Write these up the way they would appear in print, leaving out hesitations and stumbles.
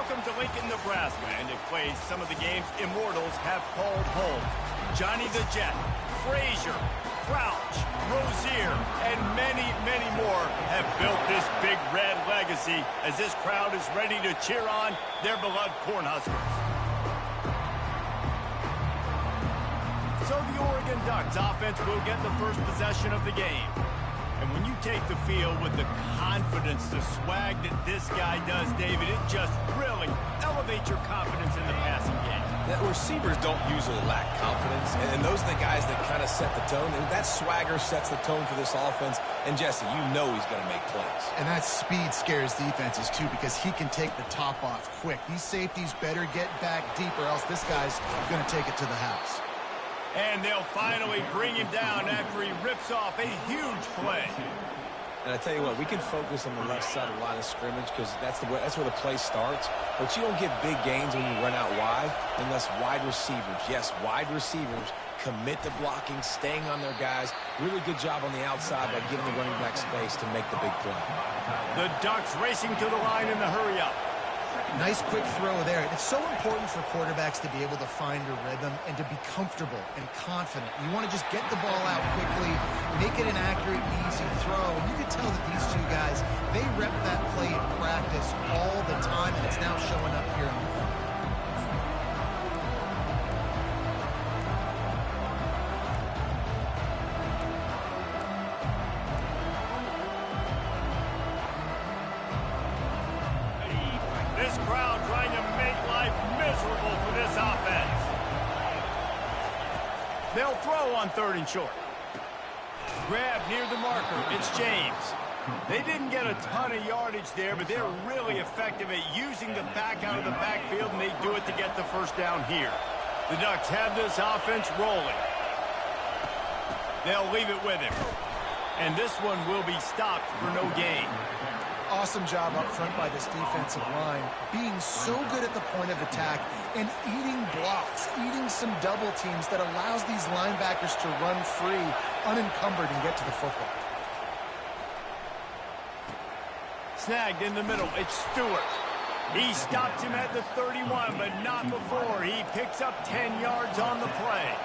Welcome to Lincoln, Nebraska, and it plays some of the games immortals have called home. Johnny the Jet, Frazier, Crouch, Rozier, and many, many more have built this Big Red legacy as this crowd is ready to cheer on their beloved Cornhuskers. So the Oregon Ducks offense will get the first possession of the game. And when you take the field with the confidence, the swag that this guy does, David, it just really elevates your confidence in the passing game. The receivers don't usually lack confidence, and those are the guys that kind of set the tone. And that swagger sets the tone for this offense. And, Jesse, you know he's going to make plays. And that speed scares defenses, too, because he can take the top off quick. These safeties better get back deep, or else this guy's going to take it to the house. And they'll finally bring him down after he rips off a huge play. And I tell you what, we can focus on the left side of the line of scrimmage because that's where the play starts. But you don't get big gains when you run out wide unless wide receivers, yes, wide receivers, commit to blocking, staying on their guys. Really good job on the outside by giving the running back space to make the big play. The Ducks racing to the line in the hurry-up. Nice quick throw there. It's so important for quarterbacks to be able to find a rhythm and to be comfortable and confident. You want to just get the ball out quickly, make it an accurate, easy throw. And you can tell that these two guys, they rep that play in practice all the time, and it's now showing up here on the field. This crowd trying to make life miserable for this offense. They'll throw on 3rd and short. Grab near the marker. It's James. They didn't get a ton of yardage there, but they're really effective at using the back out of the backfield, and they do it to get the first down here. The Ducks have this offense rolling. They'll leave it with him. And this one will be stopped for no gain. Awesome job up front by this defensive line, being so good at the point of attack and eating blocks, eating some double teams that allows these linebackers to run free, unencumbered, and get to the football. Snagged in the middle, it's Stewart. He stops him at the 31, but not before. He picks up 10 yards on the play.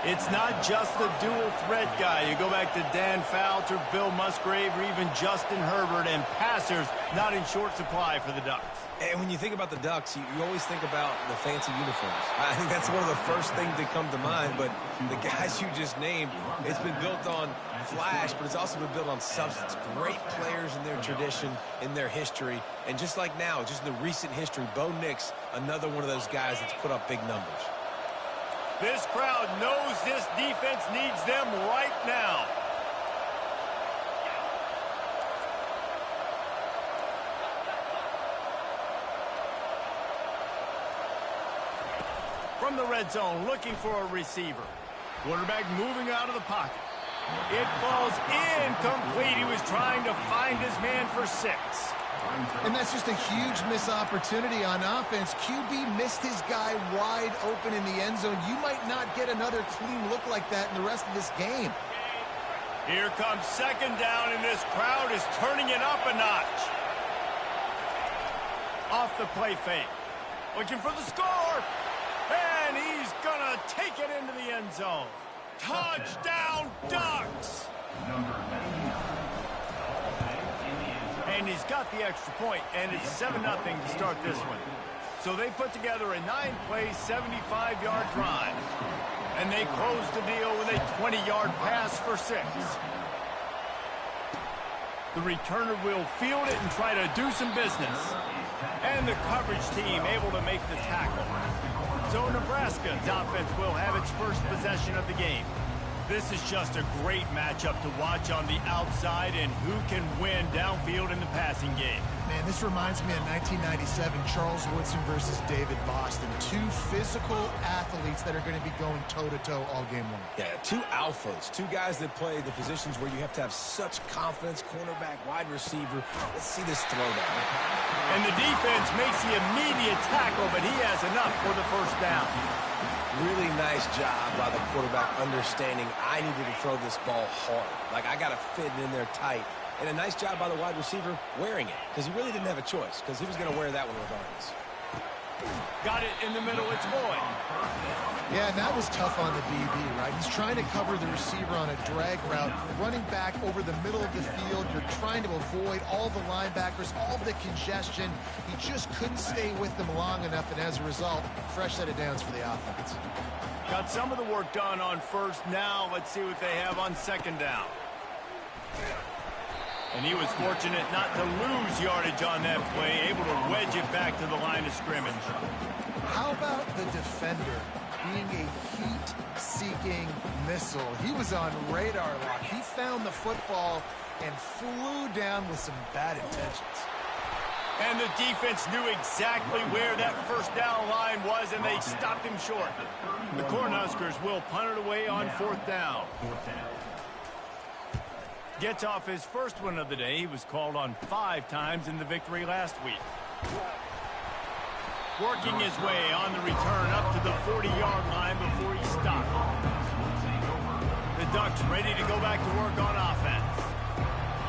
It's not just the dual threat guy. You go back to Dan Fouts or Bill Musgrave or even Justin Herbert, and passers not in short supply for the Ducks. And when you think about the Ducks, you always think about the fancy uniforms. I think that's one of the first things that come to mind, but the guys you just named, it's been built on flash, but it's also been built on substance. Great players in their tradition, in their history, and just like now, just in the recent history, Bo Nix, another one of those guys that's put up big numbers. This crowd knows this defense needs them right now. From the red zone, looking for a receiver. Quarterback moving out of the pocket. It falls incomplete. He was trying to find his man for 6. And that's just a huge missed opportunity on offense. QB missed his guy wide open in the end zone. You might not get another clean look like that in the rest of this game. Here comes 2nd down, and this crowd is turning it up a notch. Off the play fake. Looking for the score. And he's going to take it into the end zone. Touchdown, Ducks! And he's got the extra point, and it's 7-0 to start this one. So they put together a 9-play, 75-yard drive. And they close the deal with a 20-yard pass for 6. The returner will field it and try to do some business. And the coverage team able to make the tackle. So Nebraska's offense will have its first possession of the game. This is just a great matchup to watch on the outside, and who can win downfield in the passing game. Man, this reminds me of 1997, Charles Woodson versus David Boston. Two physical athletes that are going to be going toe-to-toe all game long. Yeah, two alphas, two guys that play the positions where you have to have such confidence, cornerback, wide receiver. Let's see this throwdown. And the defense makes the immediate tackle, but he has enough for the first down. Really nice job by the quarterback understanding I needed to throw this ball hard. Like, I got to fit it in there tight. And a nice job by the wide receiver wearing it, because he really didn't have a choice, because he was going to wear that one regardless. Got it in the middle. It's Boyd. Yeah, and that was tough on the DB, right? He's trying to cover the receiver on a drag route, running back over the middle of the field. You're trying to avoid all the linebackers, all the congestion. He just couldn't stay with them long enough, and as a result, fresh set of downs for the offense. Got some of the work done on first. Now let's see what they have on second down. And he was fortunate not to lose yardage on that play, able to wedge it back to the line of scrimmage. How about the defender being a heat-seeking missile? He was on radar lock. He found the football and flew down with some bad intentions. And the defense knew exactly where that first down line was, and they stopped him short. The Cornhuskers will punt it away on fourth down. Gets off his first one of the day. He was called on 5 times in the victory last week. Working his way on the return up to the 40-yard line before he stopped. The Ducks ready to go back to work on offense.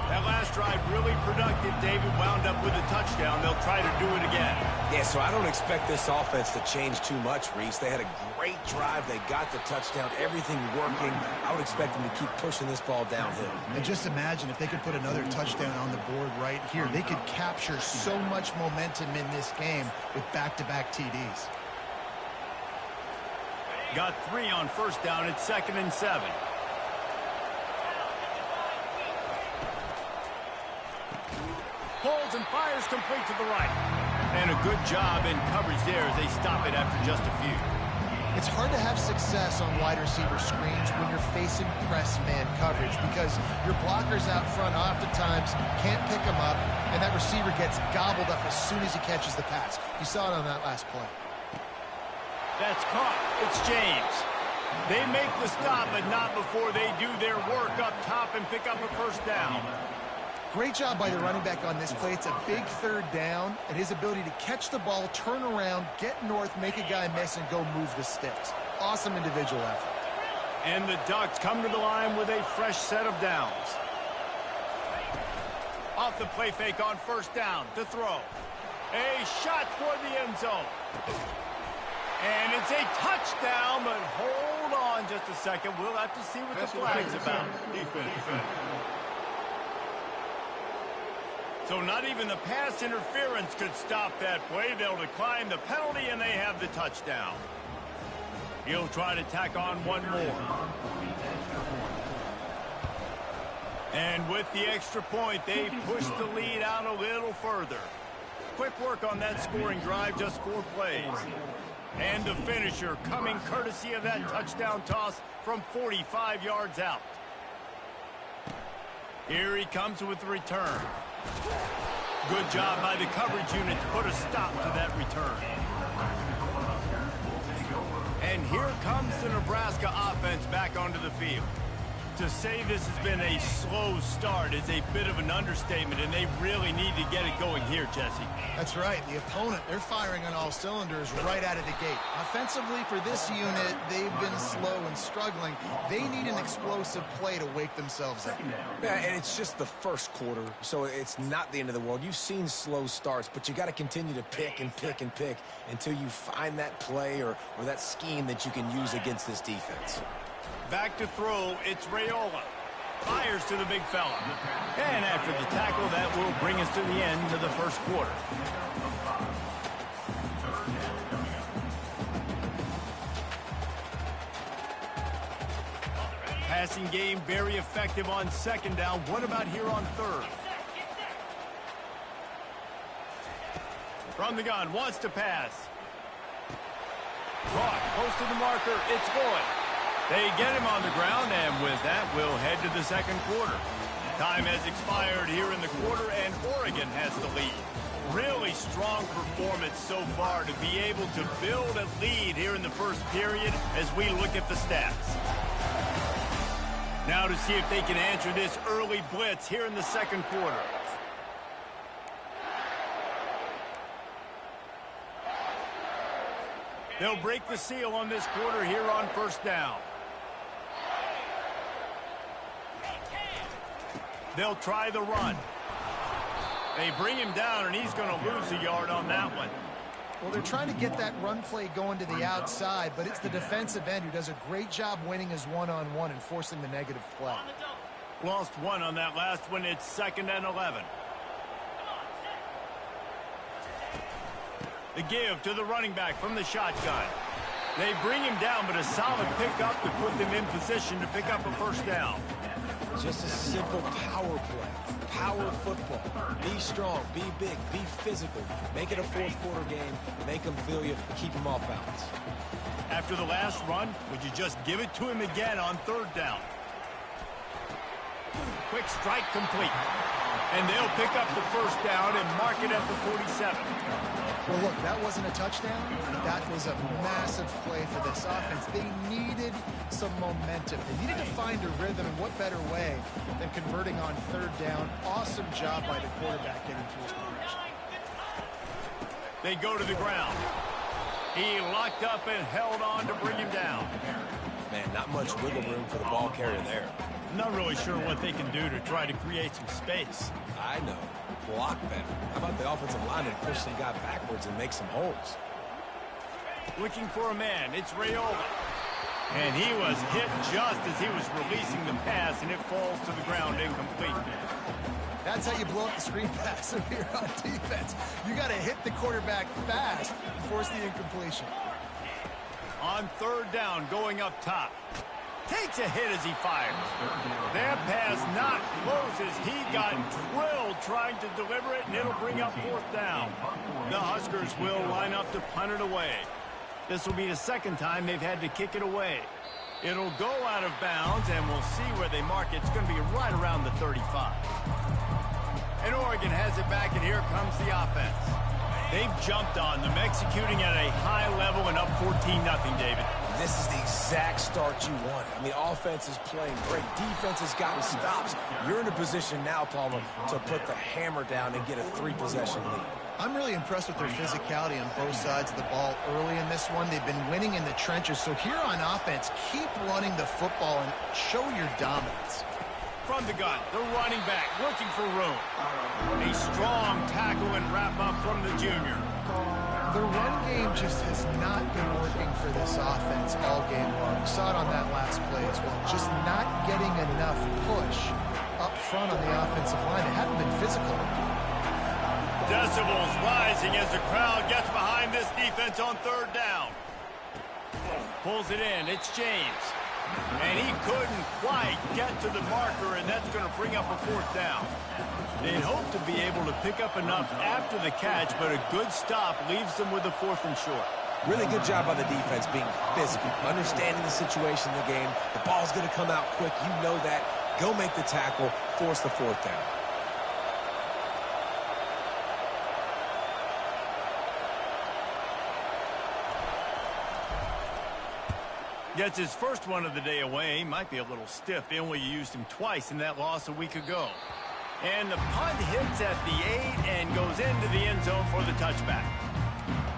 That last drive really productive. David wound up with a touchdown. They'll try to do it again. Yeah, so I don't expect this offense to change too much, Reese. They had a great drive. They got the touchdown. Everything working. I would expect them to keep pushing this ball downhill. And just imagine if they could put another touchdown on the board right here. They could capture so much momentum in this game with back-to-back TDs. Got 3 on first down. It's 2nd and 7. Pulls and fires complete to the right. And a good job in coverage there as they stop it after just a few. It's hard to have success on wide receiver screens when you're facing press man coverage because your blockers out front oftentimes can't pick them up, and that receiver gets gobbled up as soon as he catches the pass. You saw it on that last play. That's caught. It's James. They make the stop, but not before they do their work up top and pick up a first down. Great job by the running back on this play. It's a big third down, and his ability to catch the ball, turn around, get north, make a guy miss, and go move the sticks. Awesome individual effort. And the Ducks come to the line with a fresh set of downs. Off the play fake on first down to throw. A shot toward the end zone. And it's a touchdown, but hold on just a second. We'll have to see what the flag's about. So not even the pass interference could stop that play. They'll decline the penalty, and they have the touchdown. He'll try to tack on one more. And with the extra point, they push the lead out a little further. Quick work on that scoring drive, just 4 plays. And the finisher coming courtesy of that touchdown toss from 45 yards out. Here he comes with the return. Good job by the coverage unit to put a stop to that return. And here comes the Nebraska offense back onto the field. To say this has been a slow start is a bit of an understatement, and they really need to get it going here, Jesse. That's right. The opponent, they're firing on all cylinders right out of the gate. Offensively, for this unit, they've been slow and struggling. They need an explosive play to wake themselves up. Yeah, and it's just the first quarter, so it's not the end of the world. You've seen slow starts, but you got to continue to pick and pick and pick until you find that play or that scheme that you can use against this defense. Back to throw, it's Raiola. Fires to the big fella. And after the tackle, that will bring us to the end of the first quarter. Passing game very effective on second down. What about here on third? From the gun, wants to pass. Caught, close to the marker, it's Boyd. They get him on the ground, and with that, we'll head to the second quarter. Time has expired here in the quarter, and Oregon has the lead. Really strong performance so far to be able to build a lead here in the first period as we look at the stats. Now to see if they can answer this early blitz here in the second quarter. They'll break the seal on this quarter here on first down. They'll try the run. They bring him down, and he's going to lose a yard on that one. Well, they're trying to get that run play going to the outside, but it's the defensive end who does a great job winning his one-on-one and forcing the negative play. Lost one on that last one. It's 2nd and 11. The give to the running back from the shotgun. They bring him down, but a solid pickup to put them in position to pick up a first down. Just a simple power play. Power football. Be strong, be big, be physical. Make it a fourth quarter game. Make them feel you. Keep them off balance. After the last run, would you just give it to him again on 3rd down? Quick strike complete. And they'll pick up the first down and mark it at the 47. Well, look, that wasn't a touchdown. That was a massive play for this offense. They needed some momentum. They needed to find a rhythm, and what better way than converting on 3rd down. Awesome job by the quarterback getting to his progression. They go to the ground. He locked up and held on to bring him down. Man, not much wiggle room for the ball carrier there. I'm not really sure what they can do to try to create some space. I know. Block better. How about the offensive lineman push some guy backwards and make some holes? Looking for a man. It's Raiola. And he was hit just as he was releasing the pass, and it falls to the ground incomplete. That's how you blow up the screen pass if you're on defense. You got to hit the quarterback fast and force the incompletion. On 3rd down, going up top. Takes a hit as he fires. That pass not close as he got drilled trying to deliver it, and it'll bring up 4th down. The Huskers will line up to punt it away. This will be the 2nd time they've had to kick it away. It'll go out of bounds, and we'll see where they mark it. It's going to be right around the 35. And Oregon has it back, and here comes the offense. They've jumped on them, executing at a high level and up 14-0, David. This is the exact start you want. I mean, offense is playing great. Defense has gotten stops. You're in a position now, Palmer, to put the hammer down and get a 3-possession lead. I'm really impressed with their physicality on both sides of the ball early in this one. They've been winning in the trenches. So here on offense, keep running the football and show your dominance. From the gun, the running back looking for room. A strong tackle and wrap up from the junior. The run game just has not been working for this offense all game long. We saw it on that last play as well. Just not getting enough push up front on the offensive line. They haven't been physical. Decibels rising as the crowd gets behind this defense on 3rd down. Pulls it in. It's James. And he couldn't quite get to the marker, and that's going to bring up a 4th down. They'd hope to be able to pick up enough after the catch, but a good stop leaves them with a 4th and short. Really good job by the defense being physical, understanding the situation in the game. The ball's going to come out quick. You know that. Go make the tackle, force the 4th down. Gets his first one of the day away. Might be a little stiff. They only used him twice in that loss a week ago. And the punt hits at the 8 and goes into the end zone for the touchback.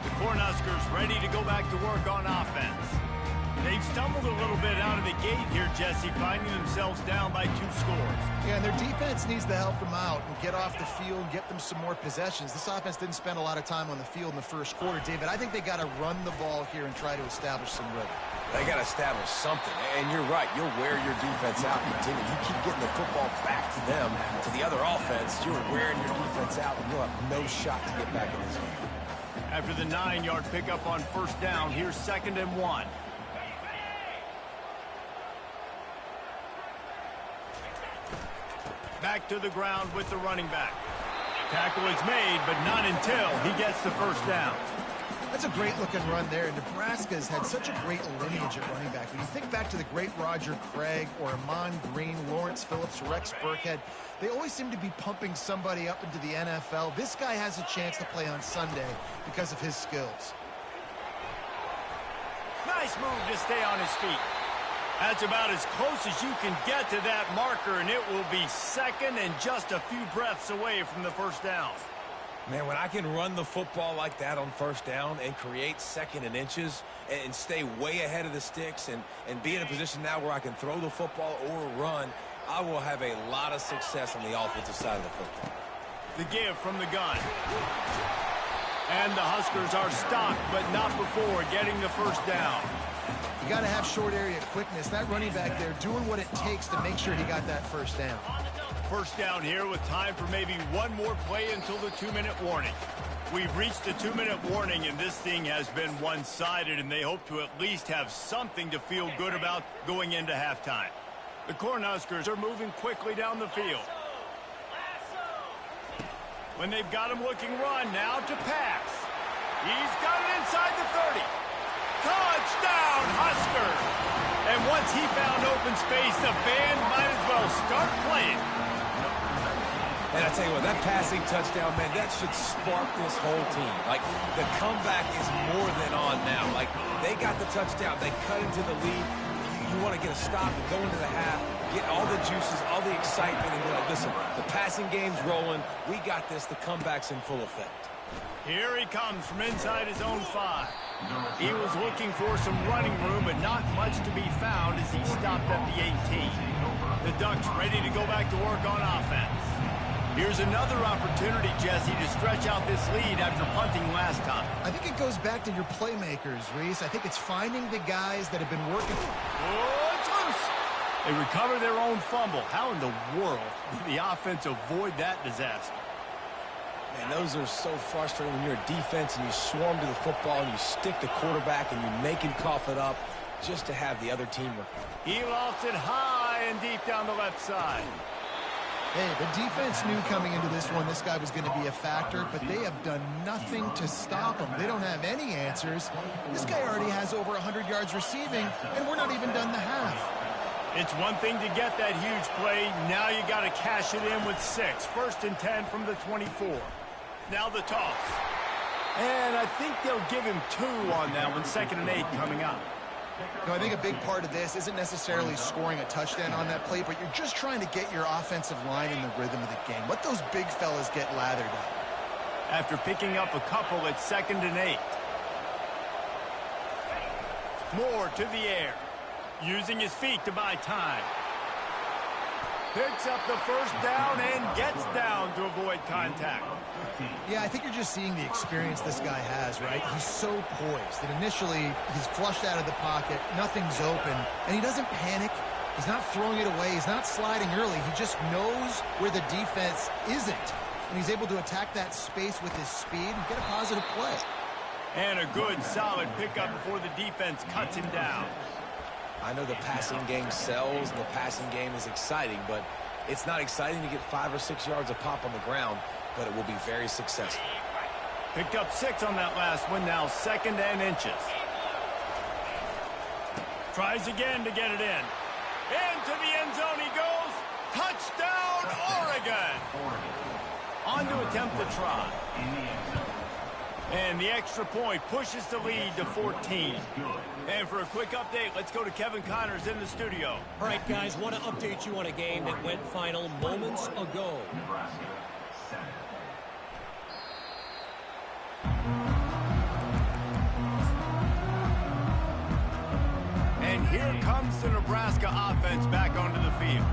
The Cornhuskers ready to go back to work on offense. They've stumbled a little bit out of the gate here, Jesse, finding themselves down by 2 scores. Yeah, and their defense needs to help them out and get off the field, get them some more possessions. This offense didn't spend a lot of time on the field in the first quarter, David. I think they got to run the ball here and try to establish some rhythm. They got to establish something. And you're right. You'll wear your defense out. Continue. You keep getting the football back to them, to the other offense. You're wearing your defense out, and you'll have no shot to get back in this game. After the 9-yard pickup on 1st down, here's 2nd and 1. Back to the ground with the running back. Tackle is made, but not until he gets the 1st down. That's a great-looking run there. Nebraska's had such a great lineage at running back. When you think back to the great Roger Craig or Amon Green, Lawrence Phillips, Rex Burkhead, they always seem to be pumping somebody up into the NFL. This guy has a chance to play on Sunday because of his skills. Nice move to stay on his feet. That's about as close as you can get to that marker, and it will be 2nd and just a few breaths away from the 1st down. Man, when I can run the football like that on 1st down and create 2nd and inches and stay way ahead of the sticks and be in a position now where I can throw the football or run, I will have a lot of success on the offensive side of the football. The give from the gun. And the Huskers are stopped, but not before getting the first down. You got to have short area quickness. That running back there doing what it takes to make sure he got that first down. First down here with time for maybe one more play until the 2-minute warning. We've reached the 2-minute warning, and this thing has been one-sided, and they hope to at least have something to feel good about going into halftime. The Cornhuskers are moving quickly down the field. When they've got him looking run, now to pass. He's got it inside the 30. Touchdown, Huskers! And once he found open space, the band might as well start playing. And I tell you what, that passing touchdown, man, that should spark this whole team. Like, the comeback is more than on now. Like, they got the touchdown. They cut into the lead. You want to get a stop and go into the half, get all the juices, all the excitement, and be like, listen, the passing game's rolling. We got this. The comeback's in full effect. Here he comes from inside his own 5. He was looking for some running room, but not much to be found as he stopped at the 18. The Ducks ready to go back to work on offense. Here's another opportunity, Jesse, to stretch out this lead after punting last time. I think it goes back to your playmakers, Reese. I think it's finding the guys that have been working. Oh, it's loose. They recover their own fumble. How in the world did the offense avoid that disaster? Man, those are so frustrating when you're a defense and you swarm to the football and you stick the quarterback and you make him cough it up just to have the other team. He lost it high and deep down the left side. Hey, the defense knew coming into this one this guy was going to be a factor, but they have done nothing to stop him. They don't have any answers. This guy already has over 100 yards receiving, and we're not even done the half. It's one thing to get that huge play. Now you got to cash it in with 6. 1st and 10 from the 24. Now the toss. And I think they'll give him 2 on that one. 2nd and 8 coming up. No, I think a big part of this isn't necessarily scoring a touchdown on that play, but you're just trying to get your offensive line in the rhythm of the game. Let those big fellas get lathered up. After picking up a couple, it's 2nd and 8. Moore to the air. Using his feet to buy time. Picks up the first down and gets down to avoid contact. Yeah, I think you're just seeing the experience this guy has, right? He's so poised that initially he's flushed out of the pocket, nothing's open, and he doesn't panic. He's not throwing it away. He's not sliding early. He just knows where the defense isn't, and he's able to attack that space with his speed and get a positive play. And a good, solid pickup before the defense cuts him down. I know the passing game sells and the passing game is exciting, but it's not exciting to get 5 or 6 yards of pop on the ground, but it will be very successful. Picked up 6 on that last one, now 2nd and inches. Tries again to get it in. Into the end zone he goes. Touchdown, Oregon! On to attempt the try. And the extra point pushes the lead to 14. And for a quick update, let's go to Kevin Connors in the studio. All right, guys, want to update you on a game that went final moments ago. And here comes the Nebraska offense back onto the field.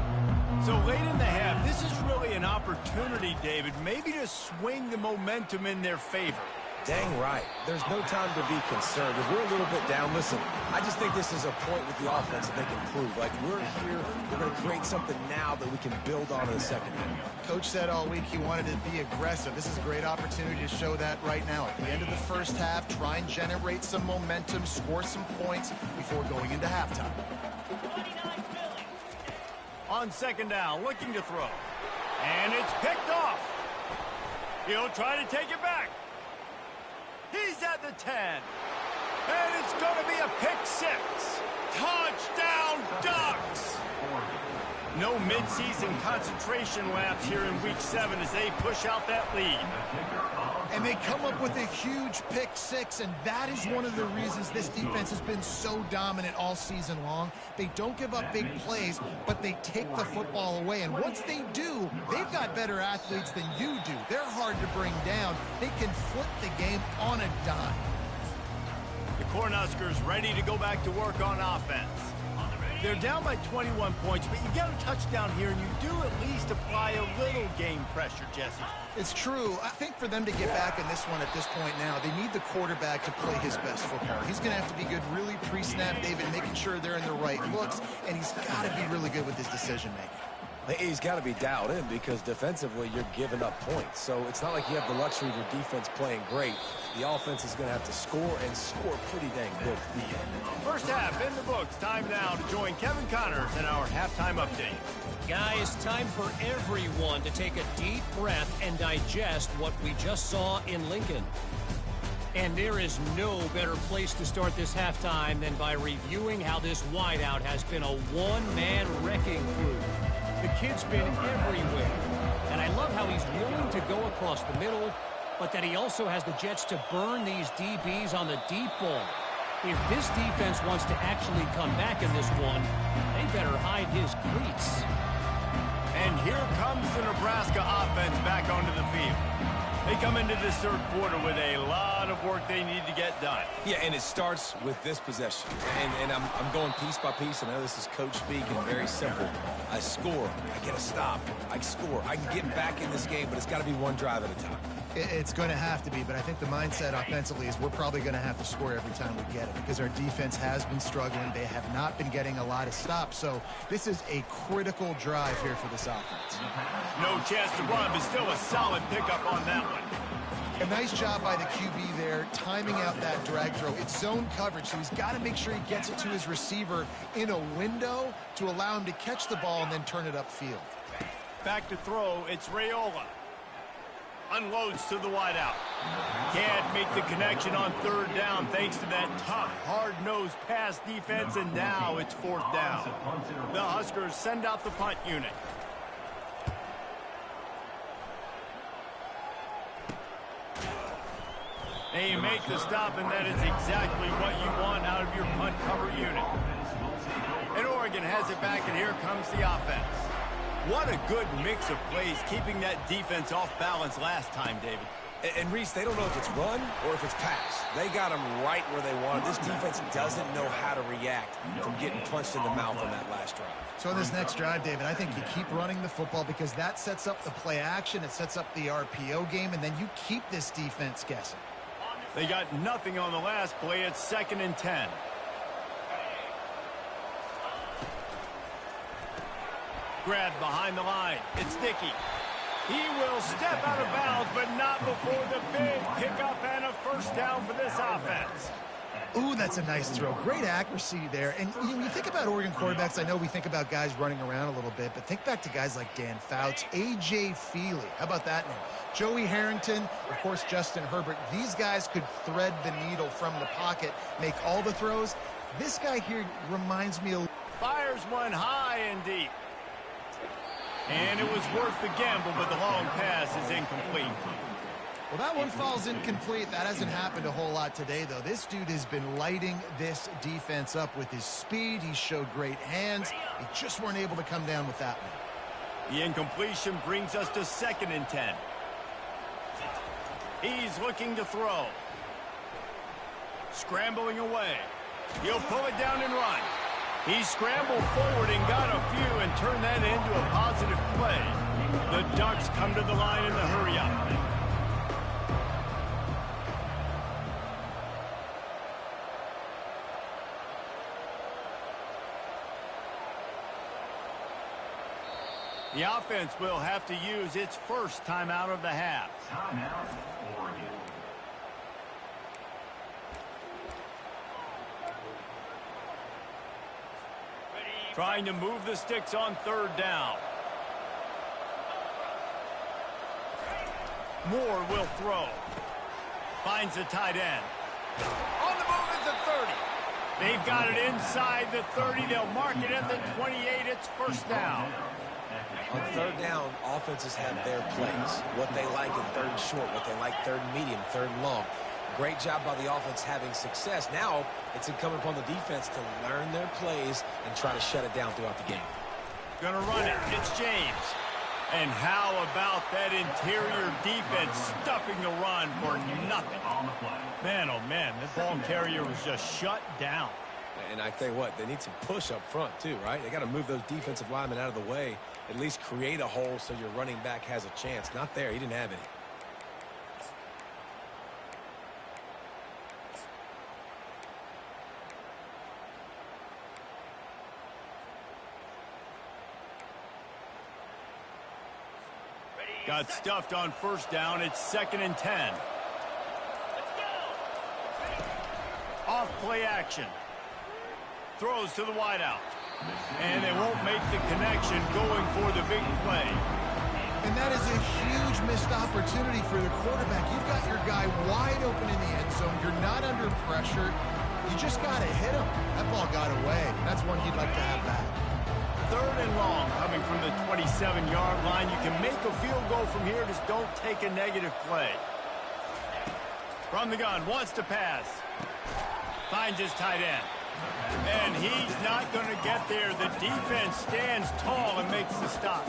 So late in the half, this is really an opportunity, David, maybe to swing the momentum in their favor. Dang right. There's no time to be concerned. If we're a little bit down, listen, I just think this is a point with the offense that they can prove. Like, we're here, we're going to create something now that we can build on in the second half. Coach said all week he wanted to be aggressive. This is a great opportunity to show that right now. At the end of the first half, try and generate some momentum, score some points before going into halftime. On 2nd down, looking to throw. And it's picked off. He'll try to take it back. He's at the 10. And it's going to be a pick 6. Touchdown, Ducks! No midseason concentration laps here in Week 7 as they push out that lead. And they come up with a huge pick 6, and that is one of the reasons this defense has been so dominant all season long. They don't give up big plays, but they take the football away. And once they do, they've got better athletes than you do. They're hard to bring down. They can flip the game on a dime. The Cornhuskers ready to go back to work on offense. They're down by 21 points, but you get a touchdown here, and you do at least apply a little game pressure, Jesse. It's true. I think for them to get back in this one at this point now, they need the quarterback to play his best football. He's going to have to be good really pre-snap, David, making sure they're in the right looks, and he's got to be really good with his decision-making. He's got to be dialed in because defensively you're giving up points. So it's not like you have the luxury of your defense playing great. The offense is going to have to score and score pretty dang good. First half in the books. Time now to join Kevin Connors in our halftime update. Guys, time for everyone to take a deep breath and digest what we just saw in Lincoln. And there is no better place to start this halftime than by reviewing how this wideout has been a one-man wrecking crew. The kid's been everywhere, and I love how he's willing to go across the middle, but that he also has the jets to burn these DBs on the deep ball. If this defense wants to actually come back in this one, they better hide his cleats. And here comes the Nebraska offense back onto the field. They come into this third quarter with a lot of work they need to get done. Yeah, and it starts with this possession. And I'm going piece by piece. I know this is coach speak and very simple. I score. I get a stop. I score. I can get back in this game, but it's got to be one drive at a time. It's going to have to be, but I think the mindset offensively is we're probably going to have to score every time we get it because our defense has been struggling. They have not been getting a lot of stops, so this is a critical drive here for this offense. No chance to run, but still a solid pickup on that one. A nice job by the QB there, timing out that drag throw. It's zone coverage, so he's got to make sure he gets it to his receiver in a window to allow him to catch the ball and then turn it upfield. Back to throw, it's Raiola. Unloads to the wideout. Can't make the connection on third down thanks to that tough, hard-nosed pass defense, and now it's fourth down. The Huskers send out the punt unit. They make the stop, and that is exactly what you want out of your punt cover unit. And Oregon has it back, and here comes the offense. What a good mix of plays, keeping that defense off balance last time, David. And Reese, they don't know if it's run or if it's pass. They got them right where they want it. This defense doesn't know how to react from getting punched in the mouth on that last drive. So in this next drive, David, I think you keep running the football because that sets up the play action, it sets up the RPO game, and then you keep this defense guessing. They got nothing on the last play. It's 2nd and 10. Grabbed behind the line. It's Dickey. He will step out of bounds, but not before the big pickup and a first down for this offense. Ooh, that's a nice throw. Great accuracy there. And when you think about Oregon quarterbacks, I know we think about guys running around a little bit, but think back to guys like Dan Fouts, A.J. Feely. How about that name? Joey Harrington, of course, Justin Herbert. These guys could thread the needle from the pocket, make all the throws. This guy here reminds me of... Fires one high and deep. And it was worth the gamble, but the long pass is incomplete. Well, that one falls incomplete. That hasn't happened a whole lot today, though. This dude has been lighting this defense up with his speed. He showed great hands. They just weren't able to come down with that one. The incompletion brings us to 2nd and 10. He's looking to throw. Scrambling away. He'll pull it down and run. He scrambled forward and got a few and turned that into a positive play. The Ducks come to the line in the hurry-up. The offense will have to use its first timeout of the half. Timeout, Oregon. Trying to move the sticks on third down. Moore will throw. Finds the tight end. On the move at the 30. They've got it inside the 30. They'll mark it at the 28. It's first down. On third down, offenses have their plays. What they like in third and short, what they like third and medium, third and long. Great job by the offense having success. Now it's incumbent upon the defense to learn their plays and try to shut it down throughout the game. Gonna run it. It's James. And how about that interior defense stuffing the run for nothing? Man, oh man, the ball carrier was just shut down. And I tell you what, they need some push up front too, right? They got to move those defensive linemen out of the way, at least create a hole so your running back has a chance. Not there. He didn't have any. Got stuffed on first down. It's 2nd and 10. Off play action. Throws to the wideout. And they won't make the connection going for the big play. And that is a huge missed opportunity for the quarterback. You've got your guy wide open in the end zone. You're not under pressure. You just got to hit him. That ball got away. That's one he'd like to have back. 3rd and long coming from the 27-yard line. You can make a field goal from here. Just don't take a negative play. From the gun, wants to pass. Finds his tight end. And he's not going to get there. The defense stands tall and makes the stop.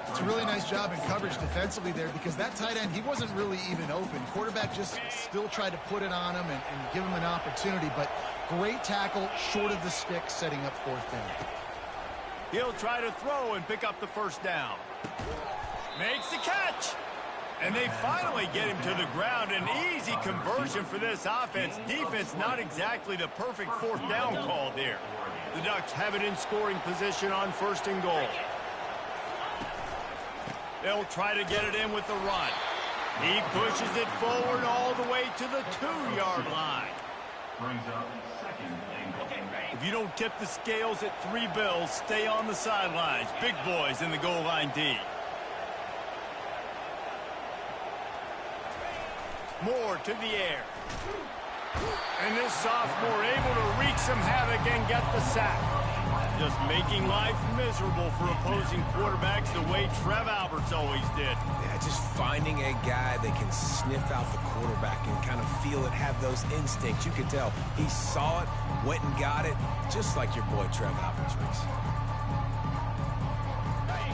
It's a really nice job in coverage defensively there because that tight end, he wasn't really even open. Quarterback just still tried to put it on him and give him an opportunity. But great tackle, short of the stick, setting up 4th down. He'll try to throw and pick up the first down. Makes the catch. And they finally get him to the ground. An easy conversion for this offense. Defense not exactly the perfect 4th down call there. The Ducks have it in scoring position on 1st and goal. They'll try to get it in with the run. He pushes it forward all the way to the 2-yard line. Brings up 2nd and goal. If you don't tip the scales at 3 bills, stay on the sidelines. Big boys in the goal line D. Moore to the air. And this sophomore able to wreak some havoc and get the sack. Just making life miserable for opposing quarterbacks the way Trev Alberts always did. Yeah, just finding a guy that can sniff out the quarterback and kind of feel it, have those instincts. You could tell he saw it, went and got it, just like your boy Trev Alberts.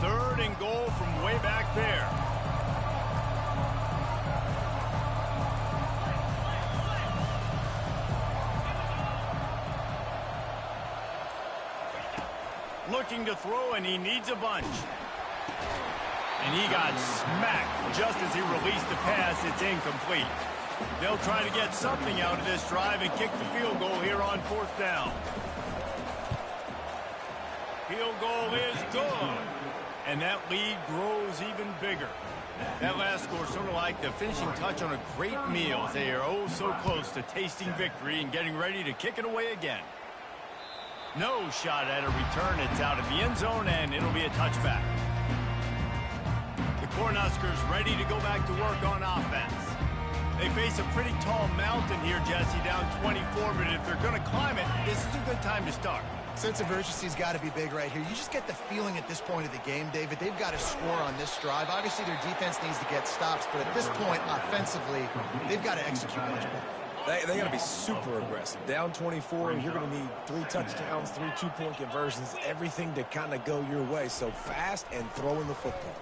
3rd and goal from way back there. Looking to throw, and he needs a bunch. And he got smacked just as he released the pass. It's incomplete. They'll try to get something out of this drive and kick the field goal here on 4th down. Field goal is good. And that lead grows even bigger. That last score sort of like the finishing touch on a great meal. They are oh so close to tasting victory and getting ready to kick it away again. No shot at a return. It's out of the end zone, and it'll be a touchback. The Cornhuskers ready to go back to work on offense. They face a pretty tall mountain here, Jesse, down 24, but if they're going to climb it, this is a good time to start. Sense of urgency's got to be big right here. You just get the feeling at this point of the game, David, they've got to score on this drive. Obviously, their defense needs to get stops, but at this point, offensively, they've got to execute much better. They got to be super aggressive. Down 24, you're going to need 3 touchdowns, 3 two-point conversions, everything to kind of go your way. So fast and throwing the football.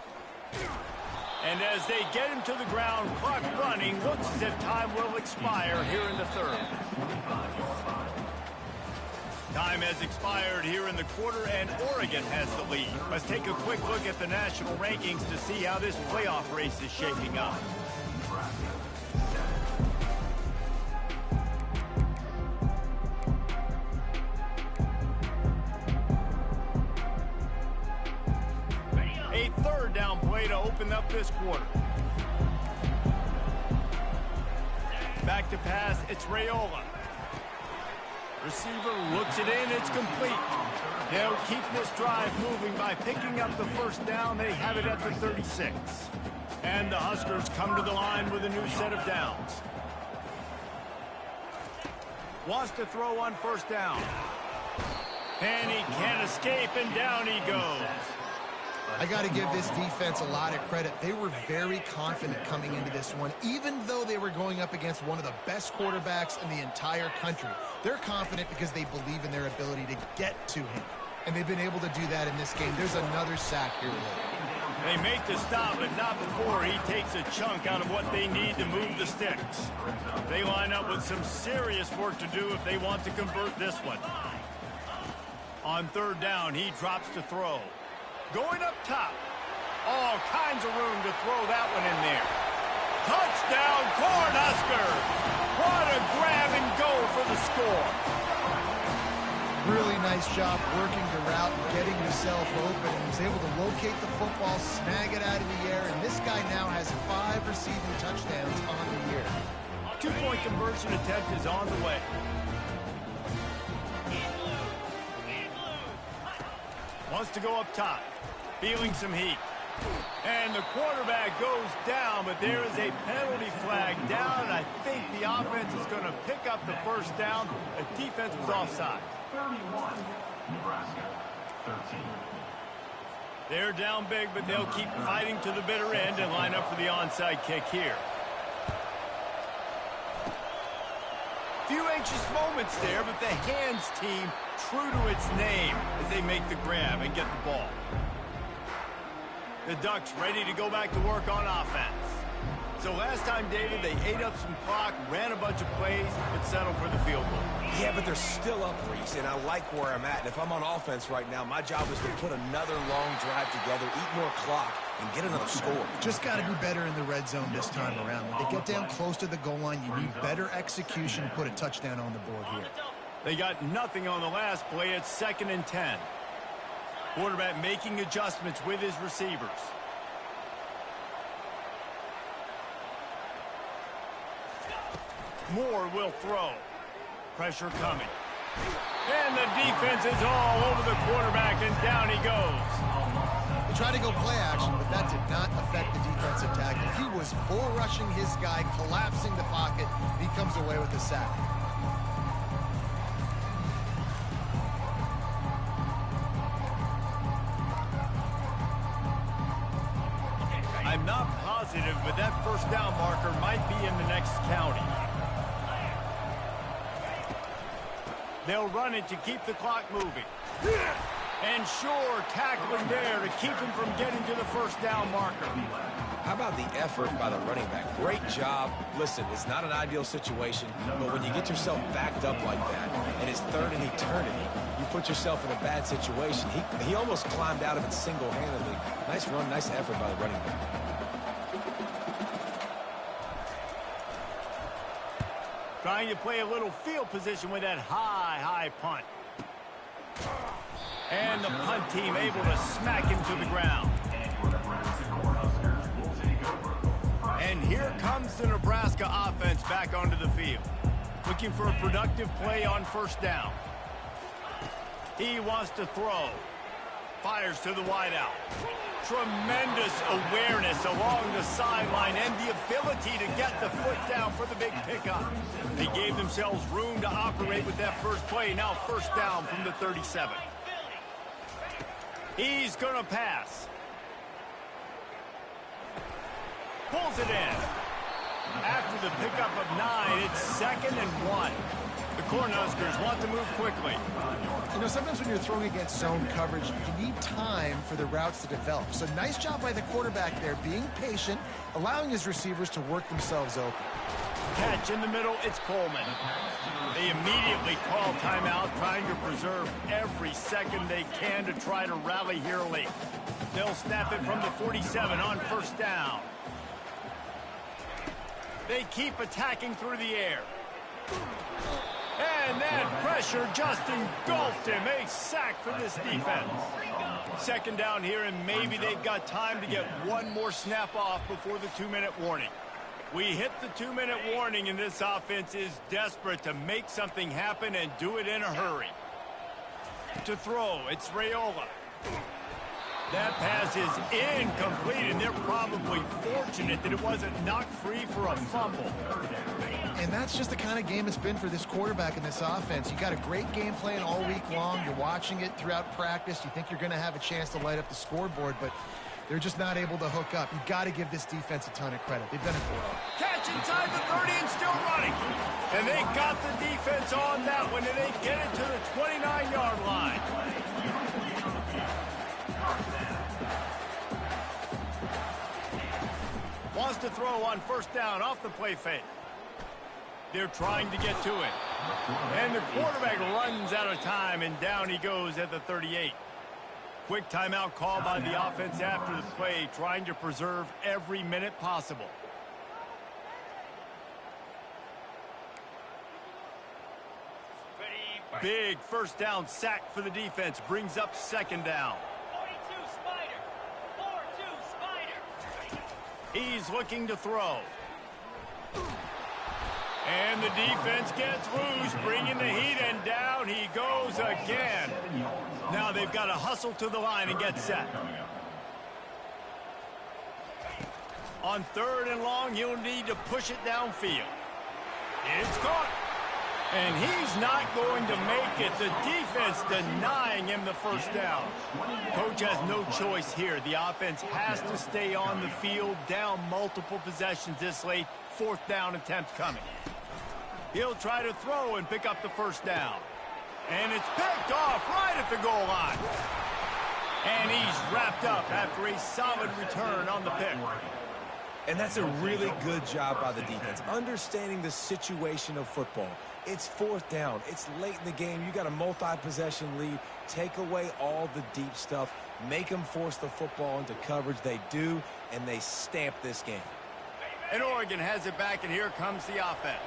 And as they get him to the ground, clock running, looks as if time will expire here in the 3rd. Time has expired here in the quarter, and Oregon has the lead. Let's take a quick look at the national rankings to see how this playoff race is shaping up. A 3rd down play to open up this quarter. Back to pass, it's Raiola. Receiver looks it in, it's complete. They'll keep this drive moving by picking up the first down. They have it at the 36. And the Huskers come to the line with a new set of downs. Wants to throw on first down. And he can't escape, and down he goes. I got to give this defense a lot of credit. They were very confident coming into this one, even though they were going up against one of the best quarterbacks in the entire country. They're confident because they believe in their ability to get to him, and they've been able to do that in this game. There's another sack here. They make the stop, but not before he takes a chunk out of what they need to move the sticks. They line up with some serious work to do if they want to convert this one. On third down, he drops to throw. Going up top. All kinds of room to throw that one in there. Touchdown, Cornhuskers! What a grab and go for the score. Really nice job working the route and getting himself open. He was able to locate the football, snag it out of the air, and this guy now has 5 receiving touchdowns on the year. 2-point conversion attempt is on the way. Wants to go up top, feeling some heat. And the quarterback goes down, but there is a penalty flag down. I think the offense is going to pick up the first down. The defense was offside. 31, Nebraska, 13. They're down big, but they'll keep fighting to the bitter end and line up for the onside kick here. Few anxious moments there, but the hands team true to its name as they make the grab and get the ball. The Ducks ready to go back to work on offense. So last time, David, they ate up some clock, ran a bunch of plays, but settled for the field goal. Yeah, but they're still up, Reese, and I like where I'm at. And if I'm on offense right now, my job is to put another long drive together, eat more clock, and get another score. Just got to be better in the red zone this time around. When they get down close to the goal line, you need better execution to put a touchdown on the board here. They got nothing on the last play. It's 2nd and 10. Quarterback making adjustments with his receivers. Moore will throw. Pressure coming. And the defense is all over the quarterback, and down he goes. They tried to go play action, but that did not affect the defensive tackle. He was bull rushing his guy, collapsing the pocket. He comes away with a sack. I'm not positive, but that first down marker might be in the next county. They'll run it to keep the clock moving. And sure, tackling there to keep him from getting to the first down marker. How about the effort by the running back? Great job. Listen, it's not an ideal situation, but when you get yourself backed up like that, and it's 3rd and eternity, you put yourself in a bad situation. He almost climbed out of it single-handedly. Nice run, nice effort by the running back. Trying to play a little field position with that high punt. And the punt team able to smack him to the ground. And here comes the Nebraska offense back onto the field. Looking for a productive play on first down. He wants to throw. Fires to the wideout. Tremendous awareness along the sideline and the ability to get the foot down for the big pickup. They gave themselves room to operate with that first play. Now first down from the 37. He's going to pass. Pulls it in. After the pickup of 9, it's 2nd and 1. The Cornhuskers want to move quickly. You know, sometimes when you're throwing against zone coverage, you need time for the routes to develop. So nice job by the quarterback there, being patient, allowing his receivers to work themselves open. Catch in the middle, it's Coleman. They immediately call timeout, trying to preserve every second they can to try to rally here late. They'll snap it from the 47 on first down. They keep attacking through the air. And that pressure just engulfed him. A sack for this defense. 2nd down here, and maybe they've got time to get one more snap off before the 2-minute warning. We hit the 2-minute warning, and this offense is desperate to make something happen and do it in a hurry. To throw, it's Raiola. That pass is incomplete, and they're probably fortunate that it wasn't knocked free for a fumble. And that's just the kind of game it's been for this quarterback in this offense. You got a great game plan all week long. You're watching it throughout practice. You think you're going to have a chance to light up the scoreboard, but they're just not able to hook up. You got to give this defense a ton of credit. They've done it well. Catch inside the 30 and still running. And they got the defense on that one, and they get it to the 29-yard line. throw on first down off the play fake. They're trying to get to it. And the quarterback runs out of time, and down he goes at the 38. Quick timeout call by the offense after the play, trying to preserve every minute possible. Big first down sack for the defense, brings up second down. 42 Spider. 4-2 Spider. He's looking to throw. And the defense gets loose, bringing the heat, and down he goes again. Now they've got to hustle to the line and get set. On 3rd and long, he'll need to push it downfield. It's caught. And he's not going to make it. The defense denying him the first down. Coach has no choice here. The offense has to stay on the field, down multiple possessions this late. 4th down attempt coming. He'll try to throw and pick up the first down. And it's picked off right at the goal line. And he's wrapped up after a solid return on the pick. And that's a really good job by the defense, understanding the situation of football. It's 4th down. It's late in the game. You got a multi-possession lead. Take away all the deep stuff. Make them force the football into coverage. They do, and they stamp this game. And Oregon has it back, and here comes the offense.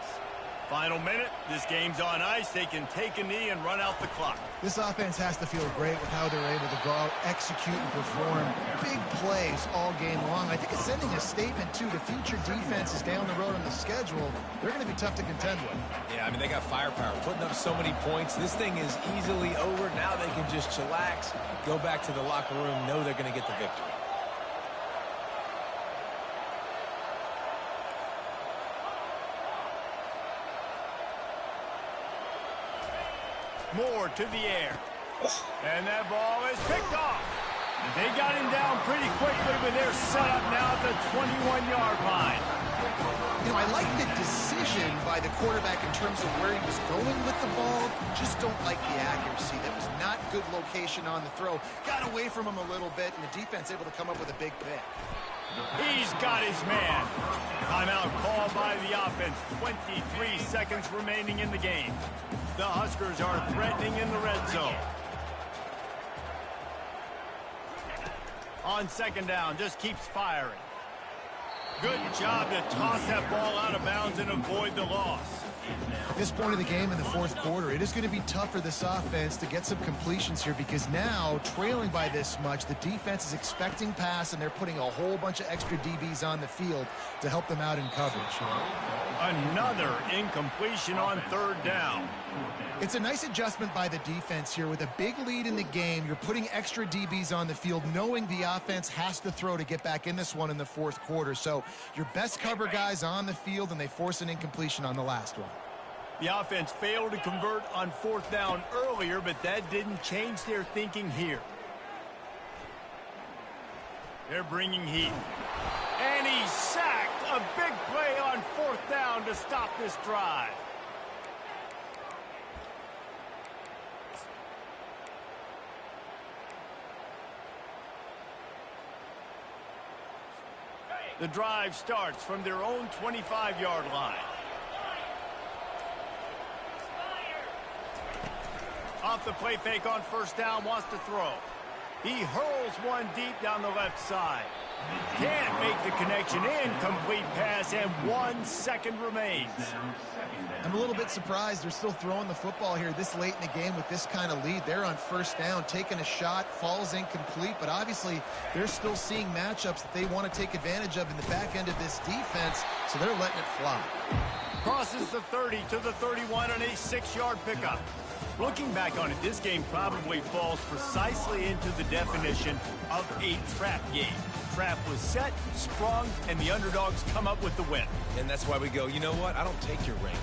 Final minute. This game's on ice. They can take a knee and run out the clock. This offense has to feel great with how they're able to go out, execute, and perform big plays all game long. I think it's sending a statement, too, to future defenses down the road on the schedule. They're going to be tough to contend with. Yeah, I mean, they got firepower, putting up so many points. This thing is easily over. Now they can just chillax, go back to the locker room, know they're going to get the victory. Moore to the air. And that ball is picked off. They got him down pretty quickly, but they're set up now at the 21-yard line. You know, I like the decision by the quarterback in terms of where he was going with the ball. Just don't like the accuracy. That was not good location on the throw. Got away from him a little bit, and the defense able to come up with a big pick. He's got his man. Timeout called by the offense. 23 seconds remaining in the game. The Huskers are threatening in the red zone. On 2nd down, just keeps firing. Good job to toss that ball out of bounds and avoid the loss. At this point of the game in the 4th quarter, it is going to be tough for this offense to get some completions here because now, trailing by this much, the defense is expecting pass, and they're putting a whole bunch of extra DBs on the field to help them out in coverage. Another incompletion on 3rd down. It's a nice adjustment by the defense here. With a big lead in the game, you're putting extra DBs on the field, knowing the offense has to throw to get back in this one in the 4th quarter. So your best cover guys on the field, and they force an incompletion on the last one. The offense failed to convert on 4th down earlier, but that didn't change their thinking here. They're bringing heat. And he's sacked. A big play on 4th down to stop this drive. The drive starts from their own 25-yard line. Off the play fake on 1st down, wants to throw. He hurls one deep down the left side. Can't make the connection. Incomplete pass, and 1 second remains. I'm a little bit surprised they're still throwing the football here this late in the game with this kind of lead. They're on 1st down, taking a shot, falls incomplete, but obviously they're still seeing matchups that they want to take advantage of in the back end of this defense, so they're letting it fly. Crosses the 30 to the 31 on a 6-yard pickup. Looking back on it, this game probably falls precisely into the definition of a trap game. Trap was set, sprung, and the underdogs come up with the win. And that's why we go, you know what? I don't take your ring.